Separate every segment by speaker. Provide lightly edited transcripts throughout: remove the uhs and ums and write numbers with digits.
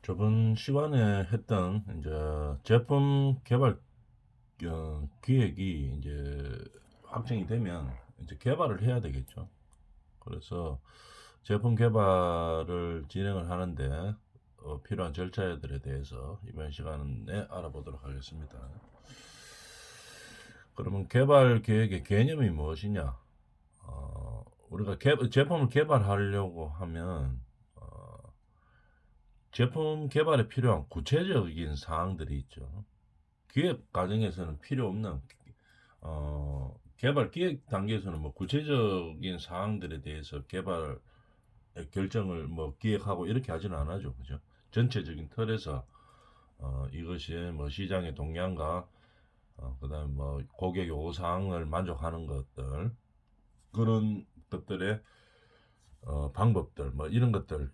Speaker 1: 저번 시간에 했던 이제 제품 개발 기획이 이제 확정이 되면 이제 개발을 해야 되겠죠. 그래서 제품 개발을 진행을 하는데 필요한 절차들에 대해서 이번 시간에 알아보도록 하겠습니다. 그러면 개발 계획의 개념이 무엇이냐? 우리가 제품을 개발하려고 하면 제품 개발에 필요한 구체적인 사항들이 있죠. 기획 과정에서는 필요 없는 개발 기획 단계에서는 뭐 구체적인 사항들에 대해서 개발 결정을 뭐 기획하고 이렇게 하지는 않아죠, 그죠? 전체적인 틀에서 이것이 뭐 시장의 동향과 그다음 뭐 고객 요구 사항을 만족하는 것들 그런 것들의 방법들 뭐 이런 것들을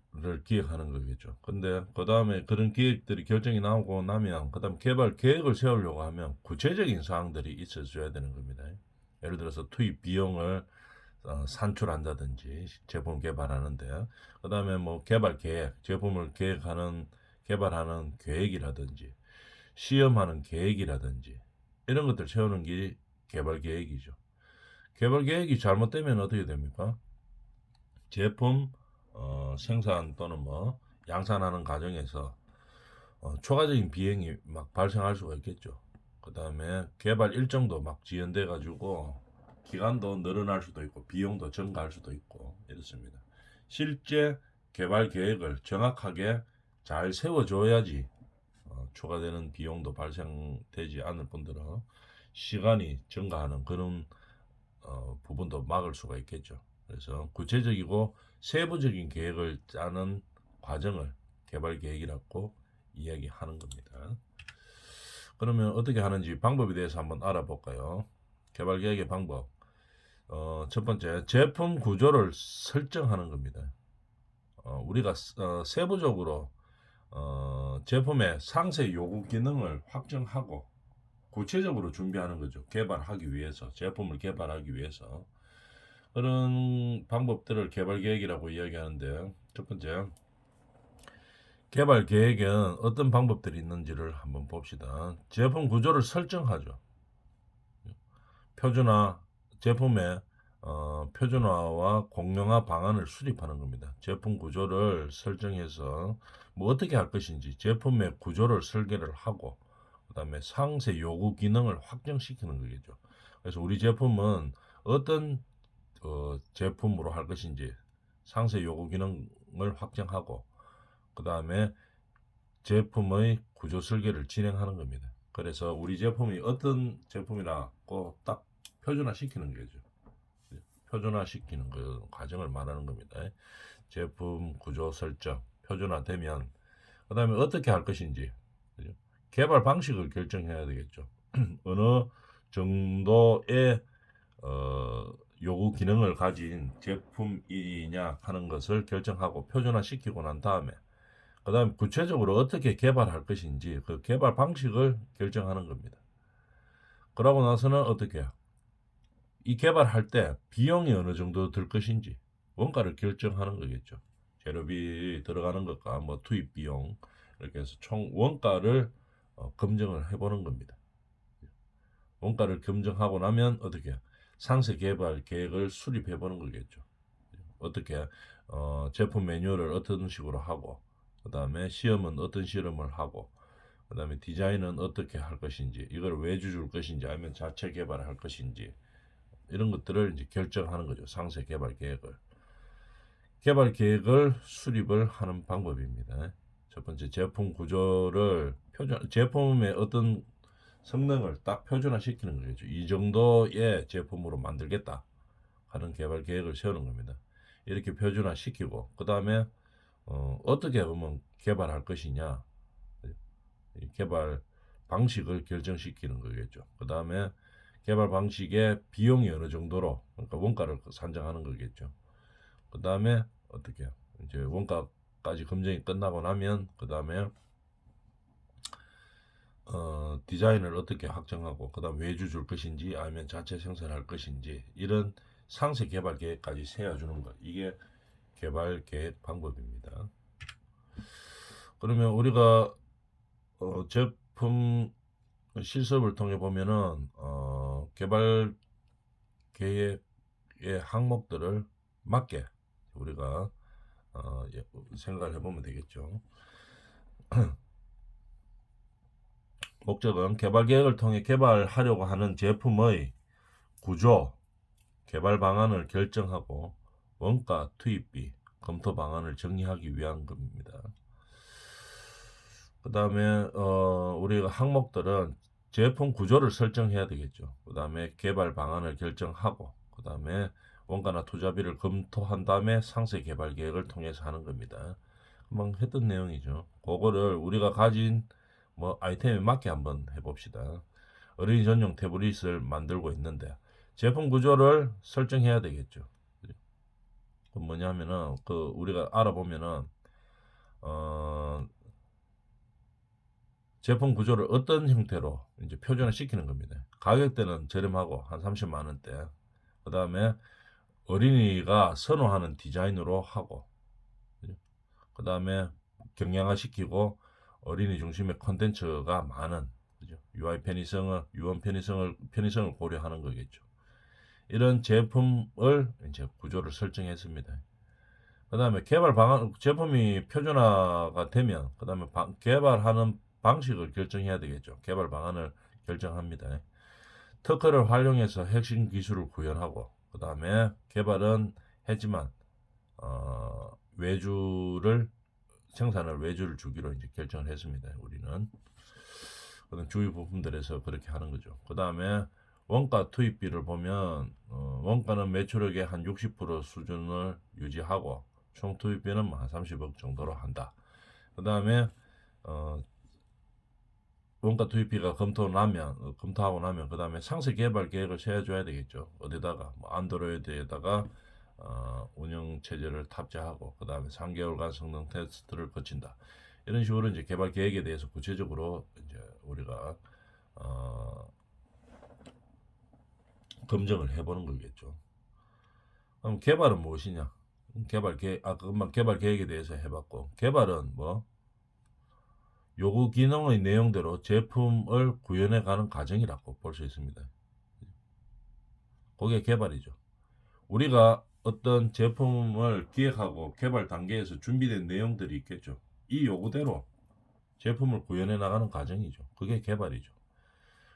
Speaker 1: 기획하는 거겠죠. 근데 그 다음에 그런 기획들이 결정이 나오고 나면 그 다음 개발 계획을 세우려고 하면 구체적인 사항들이 있어줘야 되는 겁니다. 예를 들어서 투입 비용을 산출한다든지 제품 개발하는데 그 다음에 뭐 개발 계획 제품을 개발하는 계획이라든지 시험하는 계획이라든지 이런 것들 세우는 게 개발 계획이죠. 개발 계획이 잘못되면 어떻게 됩니까? 제품 생산 또는 뭐 양산하는 과정에서 초과적인 비용이 막 발생할 수가 있겠죠. 그 다음에 개발 일정도 막 지연돼 가지고 기간도 늘어날 수도 있고 비용도 증가할 수도 있고 이렇습니다. 실제 개발 계획을 정확하게 잘 세워줘야지 추가되는 비용도 발생되지 않을 뿐더러 시간이 증가하는 그런 부분도 막을 수가 있겠죠. 그래서 구체적이고 세부적인 계획을 짜는 과정을 개발 계획이라고 이야기하는 겁니다. 그러면 어떻게 하는지 방법에 대해서 한번 알아볼까요? 개발 계획의 방법. 첫 번째, 제품 구조를 설정하는 겁니다. 우리가 세부적으로 제품의 상세 요구 기능을 확정하고 구체적으로 준비하는 거죠. 개발하기 위해서, 제품을 개발하기 위해서. 그런 방법들을 개발 계획이라고 이야기하는데, 첫 번째, 개발 계획엔 어떤 방법들이 있는지를 한번 봅시다. 제품 구조를 설정하죠. 표준화, 제품의 표준화와 공룡화 방안을 수립하는 겁니다. 제품 구조를 설정해서 뭐 어떻게 할 것인지 제품의 구조를 설계를 하고 그다음에 상세 요구 기능을 확정시키는 거겠죠. 그래서 우리 제품은 어떤 제품으로 할 것인지 상세 요구 기능을 확정하고 그다음에 제품의 구조 설계를 진행하는 겁니다. 그래서 우리 제품이 어떤 제품이라고 딱 표준화 시키는 거죠. 표준화 시키는 그 과정을 말하는 겁니다. 제품 구조 설정 표준화되면 그 다음에 어떻게 할 것인지 개발 방식을 결정해야 되겠죠. 어느 정도의 요구 기능을 가진 제품이냐 하는 것을 결정하고 표준화시키고 난 다음에 그 다음에 구체적으로 어떻게 개발할 것인지 그 개발 방식을 결정하는 겁니다. 그러고 나서는 어떻게 해요? 이 개발할 때 비용이 어느 정도 들 것인지 원가를 결정하는 거겠죠. 재료비 들어가는 것과 뭐 투입 비용 이렇게 해서 총 원가를 검증을 해보는 겁니다. 원가를 검증하고 나면 어떻게 해요? 상세 개발 계획을 수립해 보는 거겠죠. 어떻게 제품 매뉴얼을 어떤 식으로 하고 그 다음에 시험은 어떤 실험을 하고 그 다음에 디자인은 어떻게 할 것인지 이걸 외주 줄 것인지 아니면 자체 개발할 것인지 이런 것들을 이제 결정하는 거죠. 상세 개발 계획을. 개발 계획을 수립을 하는 방법입니다. 첫 번째 제품 구조를 제품의 어떤 성능을 딱 표준화 시키는 거죠. 이 정도의 제품으로 만들겠다 하는 개발 계획을 세우는 겁니다. 이렇게 표준화 시키고 그 다음에 어떻게 하면 개발할 것이냐 개발 방식을 결정시키는 거겠죠. 그 다음에 개발 방식의 비용이 어느 정도로 그러니까 원가를 산정하는 거겠죠. 그 다음에 어떻게 이제 원가까지 검증이 끝나고 나면 그 다음에 디자인을 어떻게 확정하고 그 다음 외주 줄 것인지 아니면 자체 생산할 것인지 이런 상세 개발 계획까지 세워주는 것 이게 개발 계획 방법입니다. 그러면 우리가 제품 실습을 통해 보면은 개발 계획의 항목들을 맞게 우리가 생각을 해보면 되겠죠. 목적은 개발 계획을 통해 개발하려고 하는 제품의 구조, 개발 방안을 결정하고 원가, 투입비, 검토 방안을 정리하기 위한 겁니다. 그 다음에 우리가 항목들은 제품 구조를 설정해야 되겠죠. 그 다음에 개발 방안을 결정하고 그 다음에 원가나 투자비를 검토한 다음에 상세 개발 계획을 통해서 하는 겁니다. 금방 했던 내용이죠. 그거를 우리가 가진 아이템에 맞게 한번 해봅시다. 어린이 전용 태블릿을 만들고 있는데 제품 구조를 설정해야 되겠죠. 그 뭐냐면은 우리가 알아보면은 제품 구조를 어떤 형태로 이제 표준화 시키는 겁니다. 가격대는 저렴하고 한 30만 원대. 그 다음에 어린이가 선호하는 디자인으로 하고, 그 다음에 경량화 시키고 어린이 중심의 콘텐츠가 많은, 그죠? UI 편의성을 고려하는 거겠죠. 이런 제품을 이제 구조를 설정했습니다. 그 다음에 개발 방안, 제품이 표준화가 되면, 그 다음에 개발하는 방식을 결정해야 되겠죠. 개발 방안을 결정합니다. 특허를 활용해서 핵심 기술을 구현하고, 그 다음에 개발은 했지만, 생산을 외주를 주기로 이제 결정을 했습니다. 우리는. 그런 주요 부품들에서 그렇게 하는 거죠. 그 다음에 원가 투입비를 보면, 원가는 매출액의 한 60% 수준을 유지하고, 총 투입비는 한 30억 정도로 한다. 그 다음에 원가 투입비가 검토하고 나면 그 다음에 상세 개발 계획을 세워줘야 되겠죠. 어디다가 안드로이드에다가 운영 체제를 탑재하고 그 다음에 3개월간 성능 테스트를 거친다. 이런 식으로 이제 개발 계획에 대해서 구체적으로 이제 우리가 검증을 해보는 거겠죠. 그럼 개발은 무엇이냐? 금방 개발 계획에 대해서 해봤고, 개발은 요구 기능의 내용대로 제품을 구현해가는 과정이라고 볼 수 있습니다. 그게 개발이죠. 우리가 어떤 제품을 기획하고 개발 단계에서 준비된 내용들이 있겠죠. 이 요구대로 제품을 구현해 나가는 과정이죠. 그게 개발이죠.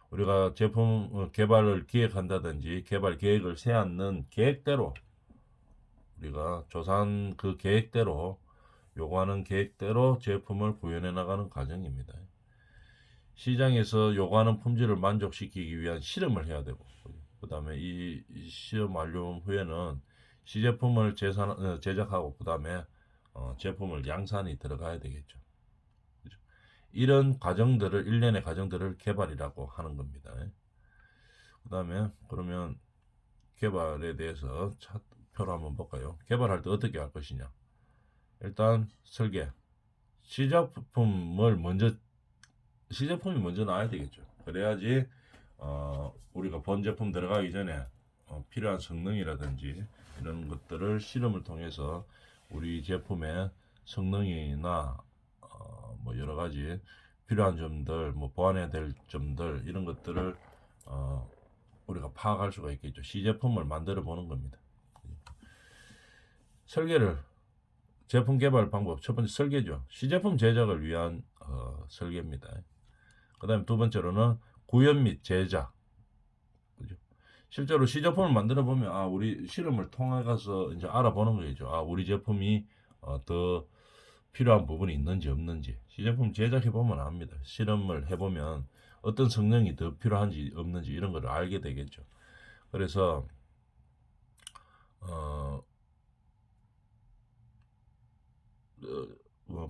Speaker 1: 우리가 제품 개발을 기획한다든지 개발 계획을 세우는 계획대로 우리가 조사한 그 계획대로 요구하는 계획대로 제품을 구현해 나가는 과정입니다. 시장에서 요구하는 품질을 만족시키기 위한 실험을 해야 되고, 그 다음에 이 시험 완료 후에는 시제품을 제작하고, 그 다음에 제품을 양산이 들어가야 되겠죠. 그죠? 이런 과정들을, 일련의 과정들을 개발이라고 하는 겁니다. 그 다음에 그러면 개발에 대해서 차트표로 한번 볼까요? 개발할 때 어떻게 할 것이냐? 일단 설계, 시제품이 먼저 나와야 되겠죠. 그래야지 우리가 본 제품 들어가기 전에 필요한 성능이라든지 이런 것들을 실험을 통해서 우리 제품의 성능이나 여러 가지 필요한 점들, 보완해야 될 점들 이런 것들을 우리가 파악할 수가 있겠죠. 시제품을 만들어 보는 겁니다. 제품 개발 방법 첫 번째 설계죠. 시제품 제작을 위한 설계입니다. 그 다음에 두 번째로는 구현 및 제작. 그죠? 실제로 시제품을 만들어 보면 우리 실험을 통해 가서 이제 알아보는 거죠. 우리 제품이 더 필요한 부분이 있는지 없는지 시제품 제작해 보면 압니다. 실험을 해보면 어떤 성능이 더 필요한지 없는지 이런 걸 알게 되겠죠. 그래서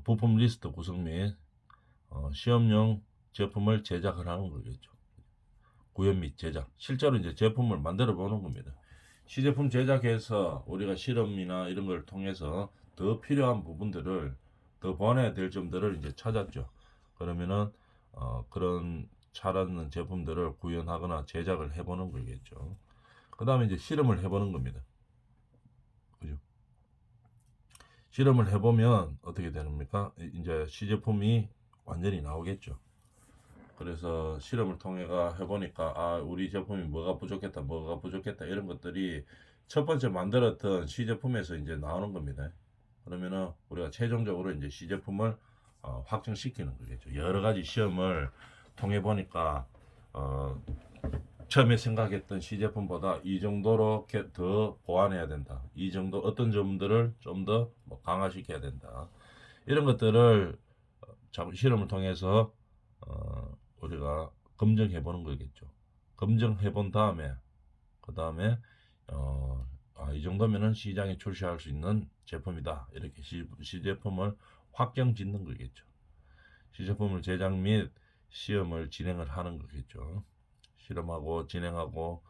Speaker 1: 부품 리스트 구성 및 시험용 제품을 제작을 하는 거겠죠. 구현 및 제작. 실제로 이제 제품을 만들어 보는 겁니다. 시제품 제작해서 우리가 실험이나 이런 걸 통해서 더 필요한 부분들을 더 보완해야 될 점들을 이제 찾았죠. 그러면은 그런 찾았는 제품들을 구현하거나 제작을 해보는 거겠죠. 그 다음에 이제 실험을 해보는 겁니다. 그죠? 실험을 해보면 어떻게 됩니까? 이제 시제품이 완전히 나오겠죠. 그래서 실험을 통해가 해보니까 아 우리 제품이 뭐가 부족했다 이런 것들이 첫 번째 만들었던 시제품에서 이제 나오는 겁니다. 그러면은 우리가 최종적으로 이제 시제품을 확정시키는 거겠죠. 여러 가지 시험을 통해 보니까 어, 처음에 생각했던 시제품보다 이 정도로 더 보완해야 된다. 이 정도 어떤 점들을 좀 더 강화시켜야 된다. 이런 것들을 실험을 통해서 우리가 검증해 보는 거겠죠. 검증해 본 다음에 그 다음에 이 정도면은 시장에 출시할 수 있는 제품이다. 이렇게 시제품을 확정 짓는 거겠죠. 시제품을 제작 및 시험을 진행을 하는 거겠죠. 실험하고 진행하고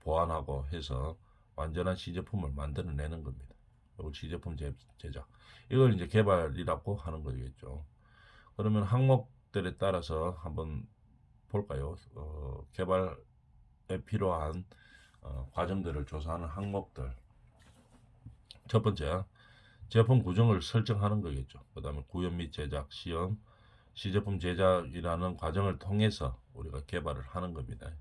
Speaker 1: 보완하고 해서 완전한 시제품을 만들어내는 겁니다. 이걸 시제품 제작. 이걸 이제 개발이라고 하는 거겠죠. 그러면 항목들에 따라서 한번 볼까요? 개발에 필요한 과정들을 조사하는 항목들. 첫 번째, 제품 구성을 설정하는 거겠죠. 그 다음에 구현 및 제작, 시험, 시제품 제작이라는 과정을 통해서 우리가 개발을 하는 겁니다.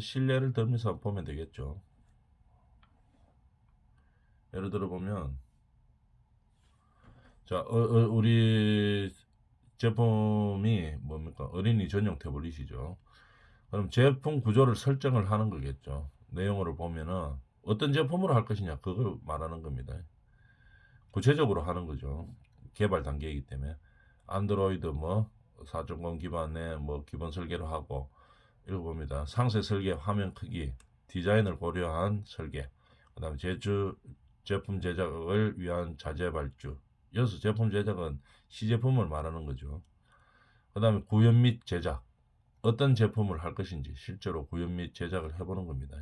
Speaker 1: 실례를 들면서 보면 되겠죠. 예를 들어 보면, 자, 우리 제품이 뭡니까? 어린이 전용 태블릿이죠. 그럼 제품 구조를 설정을 하는 거겠죠. 내용으로 보면은 어떤 제품으로 할 것이냐 그걸 말하는 겁니다. 구체적으로 하는 거죠. 개발 단계이기 때문에 안드로이드 4.0 기반의 기본 설계로 하고 이거 봅니다. 상세 설계, 화면 크기, 디자인을 고려한 설계, 그다음에 제품 제작을 위한 자재 발주. 여기서 제품 제작은 시제품을 말하는 거죠. 그다음에 구현 및 제작. 어떤 제품을 할 것인지 실제로 구현 및 제작을 해보는 겁니다.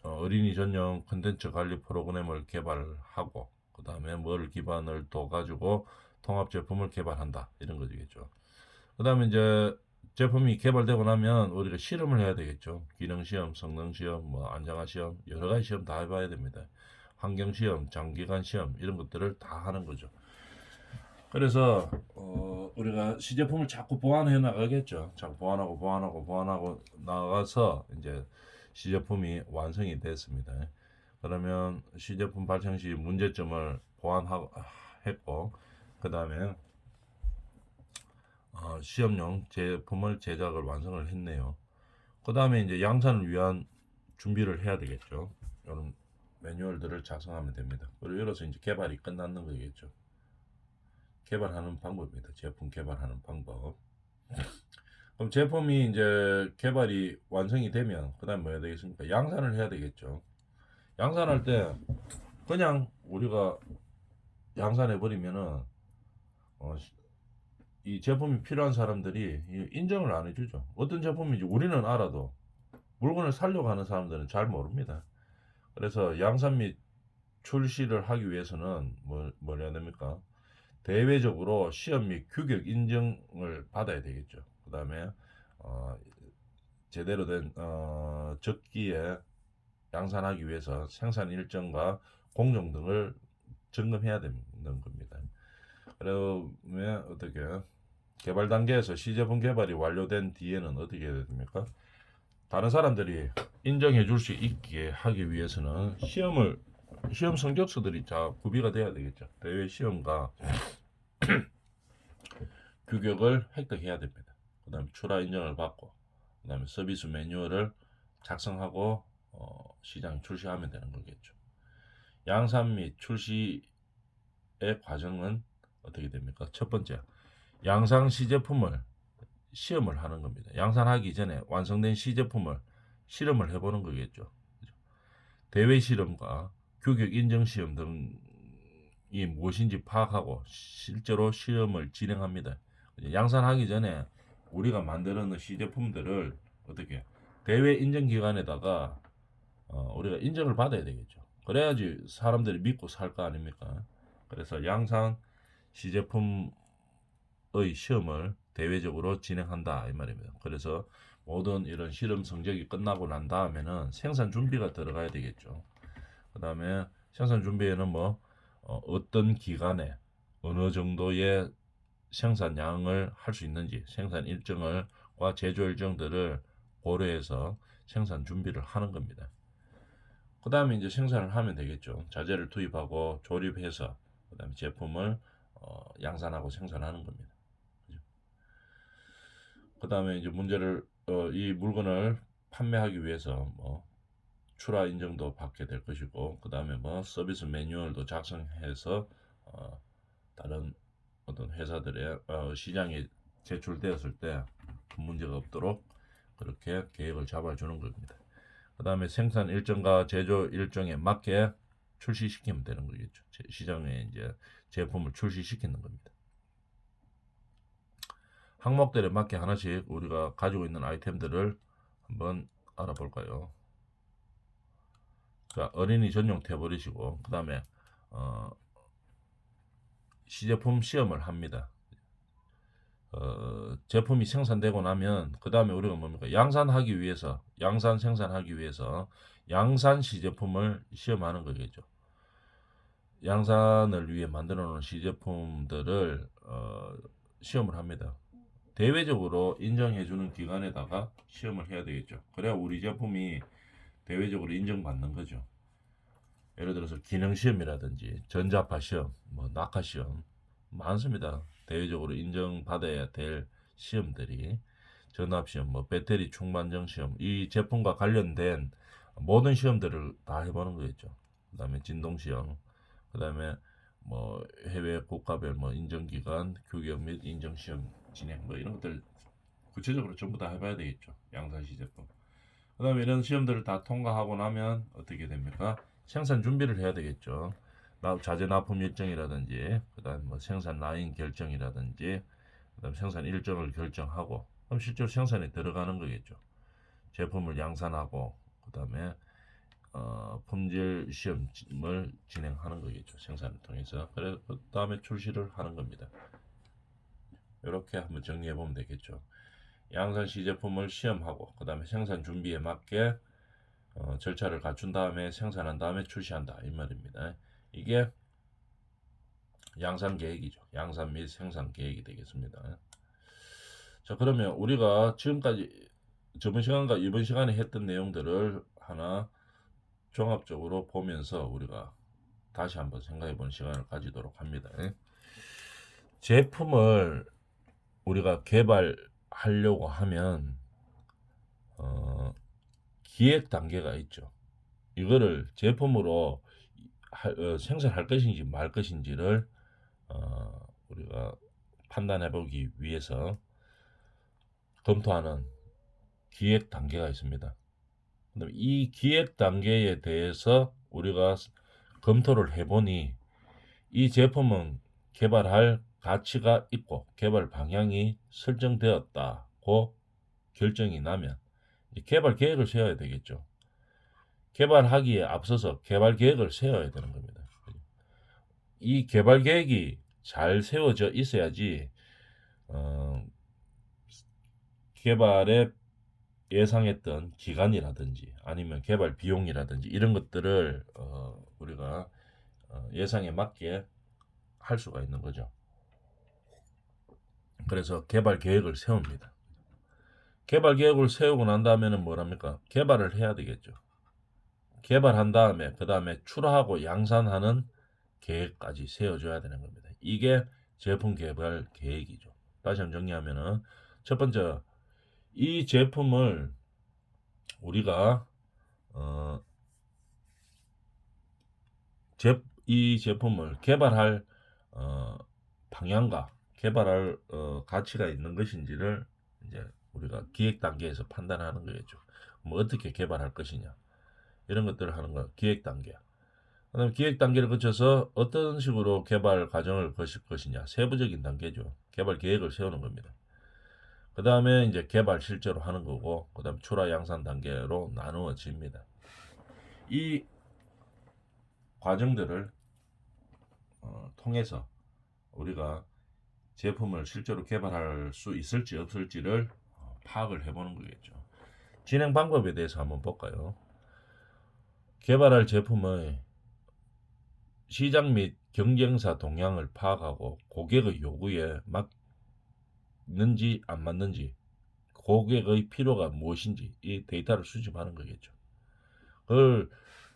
Speaker 1: 어린이 전용 콘텐츠 관리 프로그램을 개발하고 그 다음에 뭘 기반을 둬 가지고 통합 제품을 개발한다 이런 거겠죠. 그 다음에 이제 제품이 개발되고 나면 우리가 실험을 해야 되겠죠. 기능 시험, 성능 시험, 안정화 시험 여러 가지 시험 다 해봐야 됩니다. 환경 시험, 장기간 시험 이런 것들을 다 하는 거죠. 그래서 우리가 시제품을 자꾸 보완해 나가겠죠. 자꾸 보완하고 나가서 이제 시제품이 완성이 됐습니다. 그러면 시제품 발생 시 문제점을 보완했고 그 다음에 시험용 제품을 제작을 완성을 했네요. 그 다음에 이제 양산을 위한 준비를 해야 되겠죠. 이런 매뉴얼들을 작성하면 됩니다. 그리고 이로써 이제 개발이 끝나는 거겠죠. 개발하는 방법입니다. 제품 개발하는 방법. 그럼 제품이 이제 개발이 완성이 되면 그다음 뭐 해야 되겠습니까? 양산을 해야 되겠죠. 양산할 때 그냥 우리가 양산해 버리면은 이 제품이 필요한 사람들이 인정을 안 해주죠. 어떤 제품인지 우리는 알아도 물건을 사려고 하는 사람들은 잘 모릅니다. 그래서 양산 및 출시를 하기 위해서는 뭘 해야 됩니까? 대외적으로 시험 및 규격 인정을 받아야 되겠죠. 그 다음에 제대로 된 적기에 양산하기 위해서 생산 일정과 공정 등을 점검해야 되는 겁니다. 그러면 어떻게 개발 단계에서 시제품 개발이 완료된 뒤에는 어떻게 해야 됩니까? 다른 사람들이 인정해 줄 수 있게 하기 위해서는 시험 성적서들이 다 구비가 돼야 되겠죠. 대외 시험과 규격을 획득해야 됩니다. 그 다음에 출하 인정을 받고 그 다음에 서비스 매뉴얼을 작성하고 시장에 출시하면 되는 거겠죠. 양산 및 출시의 과정은 어떻게 됩니까? 첫 번째, 양산 시제품을 시험을 하는 겁니다. 양산하기 전에 완성된 시제품을 실험을 해보는 거겠죠. 대외 실험과 규격 인정 시험 등이 무엇인지 파악하고 실제로 시험을 진행합니다. 양산하기 전에 우리가 만드는 시제품들을 어떻게 대외 인정 기관에다가 우리가 인정을 받아야 되겠죠. 그래야지 사람들이 믿고 살 거 아닙니까? 그래서 양산 시제품의 시험을 대외적으로 진행한다 이 말입니다. 그래서 모든 이런 실험 성적이 끝나고 난 다음에는 생산 준비가 들어가야 되겠죠. 그 다음에 생산 준비에는 어떤 기간에 어느 정도의 생산량을 할 수 있는지 생산 일정과 제조 일정들을 고려해서 생산 준비를 하는 겁니다. 그 다음에 이제 생산을 하면 되겠죠. 자재를 투입하고 조립해서 그 다음에 제품을 양산하고 생산하는 겁니다. 그 다음에 이제 문제를 이 물건을 판매하기 위해서 뭐 출하 인증도 받게 될 것이고 그 다음에 뭐 서비스 매뉴얼도 작성해서 다른 어떤 회사들의 시장에 제출되었을 때 큰 문제가 없도록 그렇게 계획을 잡아주는 겁니다. 그 다음에 생산 일정과 제조 일정에 맞게 출시시키면 되는 거겠죠. 시장에 이제 제품을 출시시키는 겁니다. 항목들에 맞게 하나씩 우리가 가지고 있는 아이템들을 한번 알아볼까요? 자, 어린이 전용 태버리시고 그 다음에 시제품 시험을 합니다. 제품이 생산되고 나면 그 다음에 우리가 뭡니까? 양산하기 위해서 양산 생산하기 위해서 양산 시제품을 시험하는 거겠죠. 양산을 위해 만들어 놓은 시제품들을 시험을 합니다. 대외적으로 인정해 주는 기관에다가 시험을 해야 되겠죠. 그래야 우리 제품이 대외적으로 인정받는 거죠. 예를 들어서 기능 시험이라든지 전자파 시험, 뭐 낙하 시험 많습니다. 대외적으로 인정받아야 될 시험들이 전압 시험, 뭐 배터리 충만정 시험, 이 제품과 관련된 모든 시험들을 다 해보는 거겠죠. 그다음에 진동 시험, 그다음에 뭐 해외 국가별 뭐 인정기관, 규격 및 인정 시험 진행 뭐 이런 것들 구체적으로 전부 다 해봐야 되겠죠. 양산시 제품. 그다음에 이런 시험들을 다 통과하고 나면 어떻게 됩니까? 생산 준비를 해야 되겠죠. 자재 납품 일정이라든지, 그다음 뭐 생산 라인 결정이라든지, 그다음 생산 일정을 결정하고, 그럼 실제로 생산에 들어가는 거겠죠. 제품을 양산하고, 그다음에 품질 시험을 진행하는 거겠죠. 생산을 통해서. 그래 그다음에 출시를 하는 겁니다. 이렇게 한번 정리해 보면 되겠죠. 양산 시제품을 시험하고, 그다음에 생산 준비에 맞게 절차를 갖춘 다음에 생산한 다음에 출시한다 이 말입니다. 이게 양산 계획이죠. 양산 및 생산 계획이 되겠습니다. 자, 그러면 우리가 지금까지 저번 시간과 이번 시간에 했던 내용들을 하나 종합적으로 보면서 우리가 다시 한번 생각해 보는 시간을 가지도록 합니다. 제품을 우리가 개발하려고 하면 기획 단계가 있죠. 이거를 제품으로 생산할 것인지 말 것인지를 우리가 판단해 보기 위해서 검토하는 기획 단계가 있습니다. 이 기획 단계에 대해서 우리가 검토를 해보니 이 제품은 개발할 가치가 있고 개발 방향이 설정되었다고 결정이 나면 개발 계획을 세워야 되겠죠. 개발하기에 앞서서 개발 계획을 세워야 되는 겁니다. 이 개발 계획이 잘 세워져 있어야지 개발에 예상했던 기간이라든지 아니면 개발 비용이라든지 이런 것들을 우리가 예상에 맞게 할 수가 있는 거죠. 그래서 개발 계획을 세웁니다. 개발 계획을 세우고 난 다음에는 뭐랍니까? 개발을 해야 되겠죠. 개발한 다음에 그 다음에 출하하고 양산하는 계획까지 세워줘야 되는 겁니다. 이게 제품 개발 계획이죠. 다시 한번 정리하면은 첫 번째 이 제품을 우리가 이 제품을 개발할 방향과 개발할 가치가 있는 것인지를 이제 우리가 기획 단계에서 판단하는 거겠죠. 뭐 어떻게 개발할 것이냐 이런 것들을 하는 거 기획 단계. 그다음 기획 단계를 거쳐서 어떤 식으로 개발 과정을 거칠 것이냐 세부적인 단계죠. 개발 계획을 세우는 겁니다. 그 다음에 이제 개발 실제로 하는 거고, 그 다음 출하 양산 단계로 나누어집니다. 이 과정들을 통해서 우리가 제품을 실제로 개발할 수 있을지 없을지를 파악을 해보는 거겠죠. 진행 방법에 대해서 한번 볼까요? 개발할 제품의 시장 및 경쟁사 동향을 파악하고 고객의 요구에 맞는지 안 맞는지, 고객의 필요가 무엇인지 이 데이터를 수집하는 거겠죠. 그걸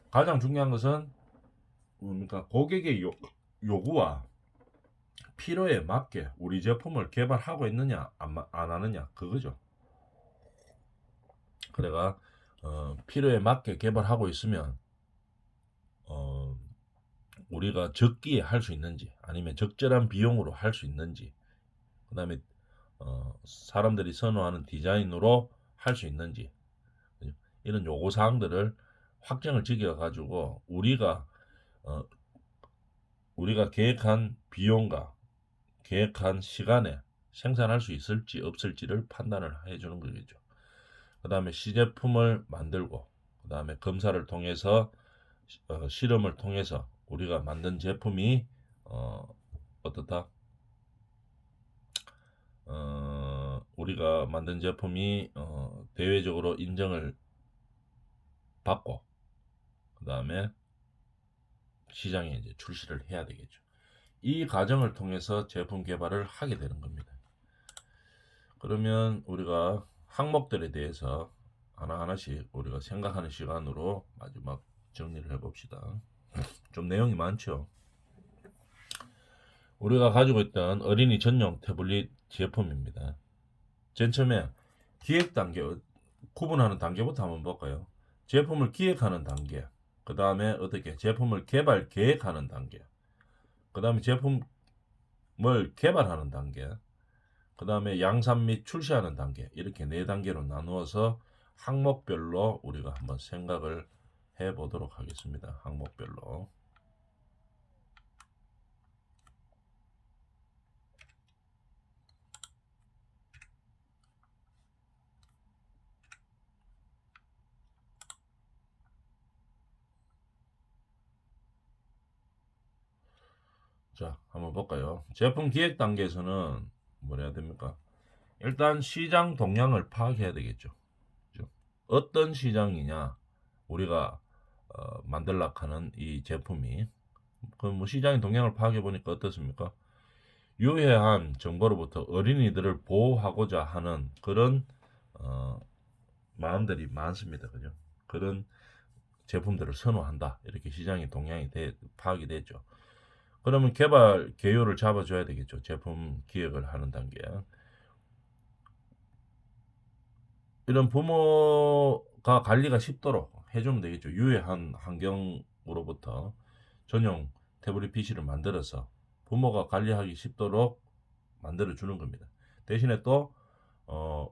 Speaker 1: 가장 중요한 것은 그러니까 고객의 요구와 필요에 맞게 우리 제품을 개발하고 있느냐 안 하느냐 그거죠. 그래가 필요에 맞게 개발하고 있으면 우리가 적기에 할 수 있는지 아니면 적절한 비용으로 할 수 있는지, 그 다음에 사람들이 선호하는 디자인으로 할 수 있는지, 이런 요구사항들을 확정을 지켜 가지고 어, 우리가 계획한 비용과 계획한 시간에 생산할 수 있을지 없을지를 판단을 해주는 거겠죠. 그 다음에 시제품을 만들고, 그 다음에 검사를 통해서 실험을 통해서 우리가 만든 제품이 어떻다? 우리가 만든 제품이 대외적으로 인정을 받고, 그 다음에 시장에 이제 출시를 해야 되겠죠. 이 과정을 통해서 제품 개발을 하게 되는 겁니다. 그러면 우리가 항목들에 대해서 하나하나씩 우리가 생각하는 시간으로 마지막 정리를 해봅시다. 좀 내용이 많죠. 우리가 가지고 있던 어린이 전용 태블릿 제품입니다. 맨 처음에 기획 단계, 구분하는 단계부터 한번 볼까요? 제품을 기획하는 단계, 그 다음에 어떻게 제품을 개발 계획하는 단계, 그 다음에 제품을 개발하는 단계, 그 다음에 양산 및 출시하는 단계, 이렇게 네 단계로 나누어서 항목별로 우리가 한번 생각을 해 보도록 하겠습니다. 항목별로. 자, 한번 볼까요? 제품 기획 단계에서는 뭘 해야 됩니까? 일단 시장 동향을 파악해야 되겠죠. 그죠? 어떤 시장이냐, 우리가 만들려고 하는 이 제품이 그 뭐 시장의 동향을 파악해 보니까 어떻습니까? 유해한 정보로부터 어린이들을 보호하고자 하는 그런 어, 마음들이 많습니다. 그죠? 그런 제품들을 선호한다. 이렇게 시장의 동향이 파악이 됐죠. 그러면 개발 개요를 잡아줘야 되겠죠. 제품 기획을 하는 단계. 이런 부모가 관리가 쉽도록 해주면 되겠죠. 유해한 환경으로부터 전용 태블릿 PC를 만들어서 부모가 관리하기 쉽도록 만들어 주는 겁니다. 대신에 또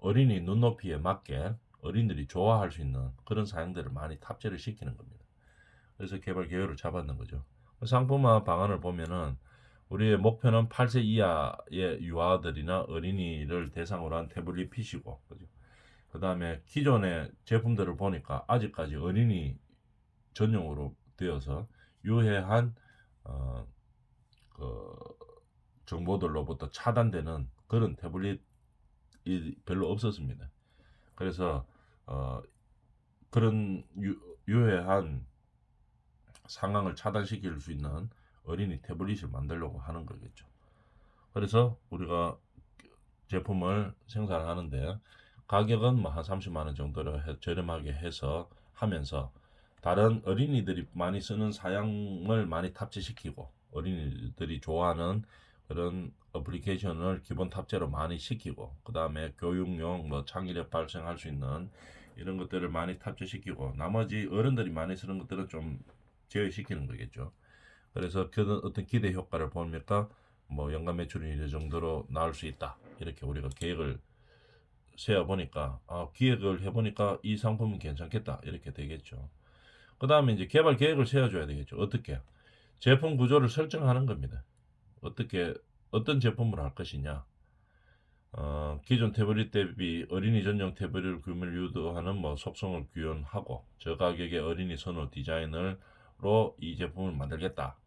Speaker 1: 어린이 눈높이에 맞게 어린이들이 좋아할 수 있는 그런 사양들을 많이 탑재를 시키는 겁니다. 그래서 개발 계획을 잡았는 거죠. 상품화 방안을 보면은 우리의 목표는 8세 이하의 유아들이나 어린이를 대상으로 한 태블릿 PC고, 그죠? 그 다음에 기존의 제품들을 보니까 아직까지 어린이 전용으로 되어서 유해한 어, 그 정보들로부터 차단되는 그런 태블릿이 별로 없었습니다. 그래서 어, 그런 유해한 상황을 차단시킬 수 있는 어린이 태블릿을 만들려고 하는 거겠죠. 그래서 우리가 제품을 생산하는데 가격은 뭐 한 30만 원 정도로 저렴하게 해서 하면서 다른 어린이들이 많이 쓰는 사양을 많이 탑재시키고 어린이들이 좋아하는 그런 어플리케이션을 기본 탑재로 많이 시키고, 그 다음에 교육용 뭐 창의력 발생할 수 있는 이런 것들을 많이 탑재시키고, 나머지 어른들이 많이 쓰는 것들은 좀 제외시키는 거겠죠. 그래서 그 어떤 기대 효과를 보니까 뭐 연간 매출이 이 정도로 나올 수 있다. 이렇게 우리가 계획을 세어 보니까 기획을 해 보니까 이 상품은 괜찮겠다. 이렇게 되겠죠. 그다음에 이제 개발 계획을 세워줘야 되겠죠. 어떻게? 제품 구조를 설정하는 겁니다. 어떻게 어떤 제품을 할 것이냐. 기존 태블릿 대비 어린이 전용 태블릿 구매를 유도하는 뭐 속성을 구현하고 저가격의 어린이 선호 디자인으로 이 제품을 만들겠다.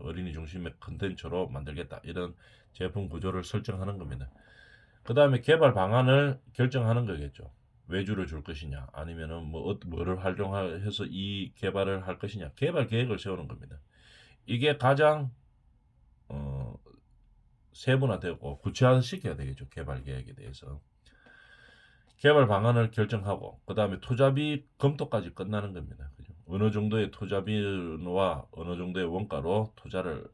Speaker 1: 어린이 중심의 컨텐츠로 만들겠다. 이런 제품 구조를 설정하는 겁니다. 그 다음에 개발 방안을 결정하는 거겠죠. 외주를 줄 것이냐, 아니면은 뭐를 활용해서 이 개발을 할 것이냐, 개발 계획을 세우는 겁니다. 이게 가장 어 세분화되고 구체화시켜야 되겠죠. 개발 계획에 대해서. 개발 방안을 결정하고 그다음에 투자비 검토까지 끝나는 겁니다. 그죠? 어느 정도의 투자비와 어느 정도의 원가로 투자를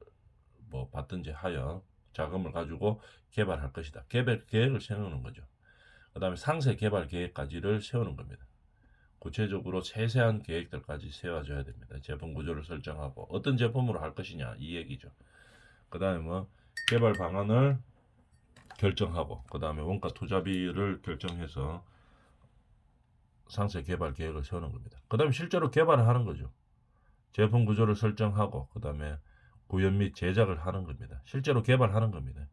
Speaker 1: 뭐 받든지 하여 자금을 가지고 개발할 것이다. 개발 계획을 세우는 거죠. 그다음에 상세 개발 계획까지를 세우는 겁니다. 구체적으로 세세한 계획들까지 세워줘야 됩니다. 제품 구조를 설정하고 어떤 제품으로 할 것이냐 이 얘기죠. 그다음에 뭐 개발 방안을 결정하고 그다음에 원가 투자비를 결정해서 상세 개발 계획을 세우는 겁니다. 그다음에 실제로 개발을 하는 거죠. 제품 구조를 설정하고 그다음에 구현 및 제작을 하는 겁니다. 실제로 개발하는 겁니다.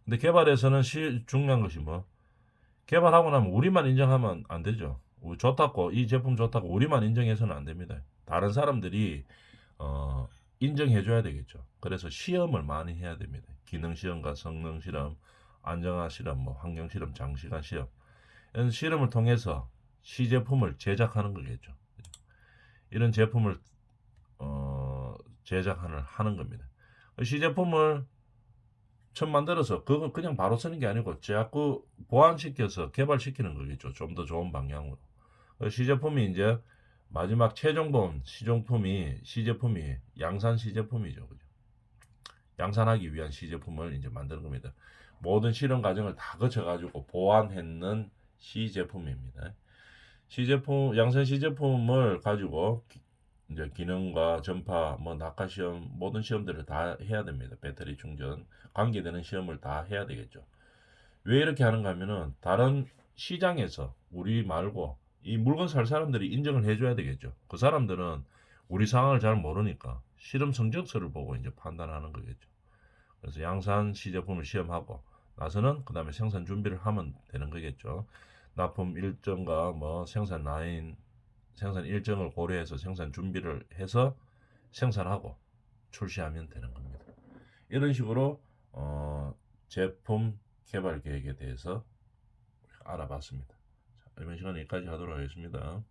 Speaker 1: 근데 개발에서는 중요한 것이 뭐 개발하고 나면 우리만 인정하면 안 되죠. 좋다고 이 제품 좋다고 우리만 인정해서는 안 됩니다. 다른 사람들이 인정해 줘야 되겠죠. 그래서 시험을 많이 해야 됩니다. 기능 시험과 성능 시험, 안정화 시험, 뭐 환경 시험, 장시간 시험 이런 실험을 통해서 시제품을 제작하는 거겠죠. 이런 제품을 제작하는 겁니다. 시제품을 처음 만들어서 그거 그냥 바로 쓰는 게 아니고 자꾸 보완시켜서 개발시키는 거겠죠. 좀 더 좋은 방향으로. 시제품이 이제 마지막 최종본 시제품이 양산 시제품이죠. 그죠? 양산하기 위한 시제품을 이제 만드는 겁니다. 모든 실험 과정을 다 거쳐가지고 보완했는 시제품입니다. 양산 시제품을 가지고 이제 기능과 전파, 뭐 낙하 시험, 모든 시험들을 다 해야 됩니다. 배터리 충전, 관계되는 시험을 다 해야 되겠죠. 왜 이렇게 하는가 하면은 다른 시장에서 우리 말고 이 물건 살 사람들이 인정을 해줘야 되겠죠. 그 사람들은 우리 상황을 잘 모르니까 실험 성적서를 보고 이제 판단하는 거겠죠. 그래서 양산 시제품을 시험하고 나서는 그 다음에 생산 준비를 하면 되는 거겠죠. 납품 일정과 뭐 생산 라인, 생산 일정을 고려해서 생산 준비를 해서 생산하고 출시하면 되는 겁니다. 이런 식으로 제품 개발 계획에 대해서 알아봤습니다. 자, 이번 시간에 여기까지 하도록 하겠습니다.